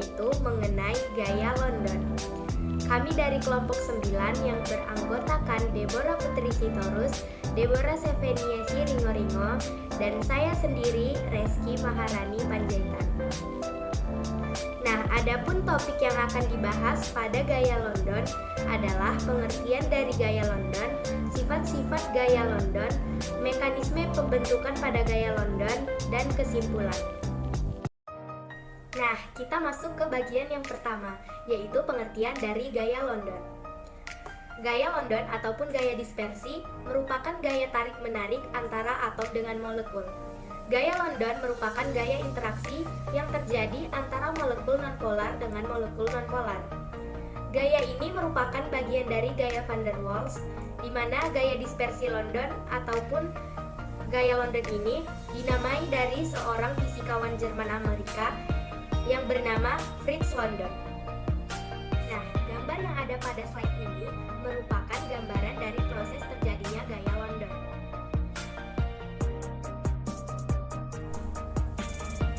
yaitu mengenai gaya London. Kami dari kelompok 9 yang beranggotakan Deborah Putri Sitorus, Deborah Seveniasi Ringo-Ringo, dan saya sendiri Reski Maharani Panjaitan. Nah, adapun topik yang akan dibahas pada gaya London adalah pengertian dari gaya London, sifat-sifat gaya London, mekanisme pembentukan pada gaya London, dan kesimpulan. Nah, kita masuk ke bagian yang pertama, yaitu pengertian dari gaya London. Gaya London ataupun gaya dispersi merupakan gaya tarik-menarik antara atom dengan molekul. Gaya London merupakan gaya interaksi yang terjadi antara molekul nonpolar dengan molekul nonpolar. Gaya ini merupakan bagian dari gaya van der Waals, di mana gaya dispersi London ataupun gaya London ini dinamai dari seorang fisikawan Jerman Amerika yang bernama Fritz London. Nah, gambar yang ada pada slide ini merupakan gambaran dari proses terjadinya gaya London.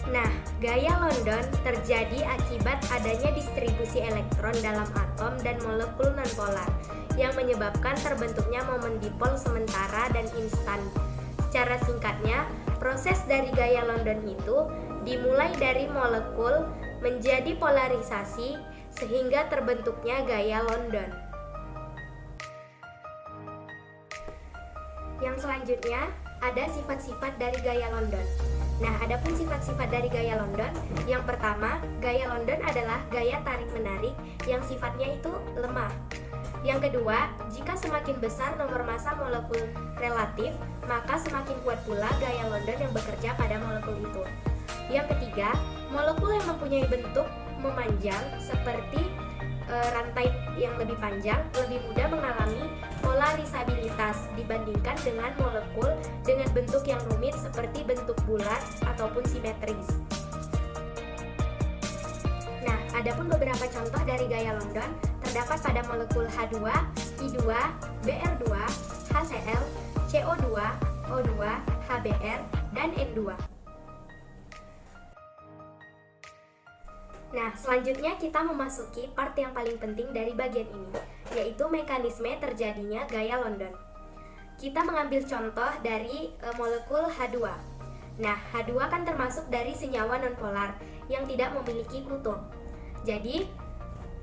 Nah, gaya London terjadi akibat adanya distribusi elektron dalam atom dan molekul nonpolar yang menyebabkan terbentuknya momen dipol sementara dan instan. Secara singkatnya, proses dari gaya London itu dimulai dari molekul menjadi polarisasi sehingga terbentuknya gaya London. Yang selanjutnya ada sifat-sifat dari gaya London. Nah, adapun sifat-sifat dari gaya London, yang pertama, gaya London adalah gaya tarik-menarik yang sifatnya itu lemah. Yang kedua, jika semakin besar nomor massa molekul relatif, maka semakin kuat pula gaya London yang bekerja pada molekul itu. Yang ketiga, molekul yang mempunyai bentuk memanjang seperti rantai yang lebih panjang lebih mudah mengalami polarisabilitas dibandingkan dengan molekul dengan bentuk yang rumit seperti bentuk bulat ataupun simetris. Nah, adapun beberapa contoh dari gaya London terdapat pada molekul H2, I2, Br2, HCl, CO2, O2, HBr, dan N2. Nah, selanjutnya kita memasuki part yang paling penting dari bagian ini, yaitu mekanisme terjadinya gaya London. Kita mengambil contoh dari molekul H2. Nah, H2 kan termasuk dari senyawa nonpolar yang tidak memiliki kutub. Jadi,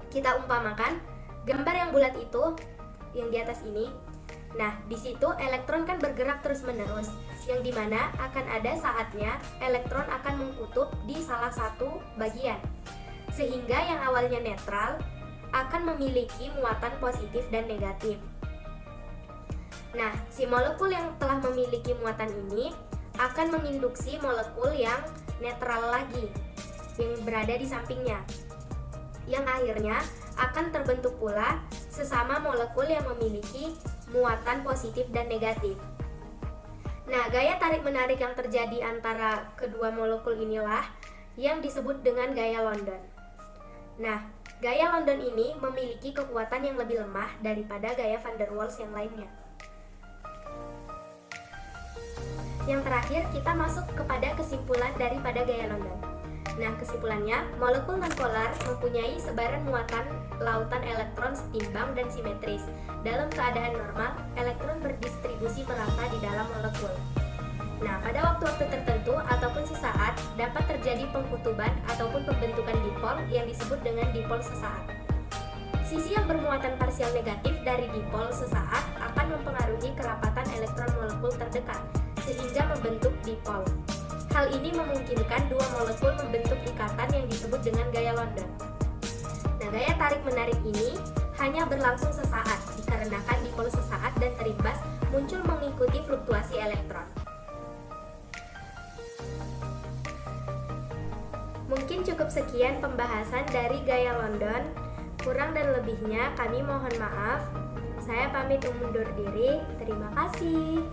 kita umpamakan gambar yang bulat itu, yang di atas ini. Nah, di situ elektron kan bergerak terus-menerus, yang dimana akan ada saatnya elektron akan mengkutub di salah satu bagian. Sehingga yang awalnya netral akan memiliki muatan positif dan negatif. Nah, si molekul yang telah memiliki muatan ini akan menginduksi molekul yang netral lagi, yang berada di sampingnya. Yang akhirnya akan terbentuk pula sesama molekul yang memiliki muatan positif dan negatif. Nah, gaya tarik-menarik yang terjadi antara kedua molekul inilah yang disebut dengan gaya London. Nah, gaya London ini memiliki kekuatan yang lebih lemah daripada gaya van der Waals yang lainnya. Yang terakhir, kita masuk kepada kesimpulan daripada gaya London. Nah, kesimpulannya, molekul nonpolar mempunyai sebaran muatan lautan elektron setimbang dan simetris. Dalam keadaan normal, elektron berdistribusi merata di dalam molekul. Nah, pada waktu-waktu tertentu ataupun sesaat dapat terjadi pengkutuban ataupun pembentukan dipol yang disebut dengan dipol sesaat. Sisi yang bermuatan parsial negatif dari dipol sesaat akan mempengaruhi kerapatan elektron molekul terdekat sehingga membentuk dipol. Hal ini memungkinkan dua molekul membentuk ikatan yang disebut dengan gaya London. Nah, gaya tarik-menarik ini hanya berlangsung sesaat dikarenakan dipol sesaat dan terimbas muncul mengikuti fluktuasi elektron. Mungkin cukup sekian pembahasan dari gaya London. Kurang dan lebihnya kami mohon maaf. Saya pamit undur diri. Terima kasih.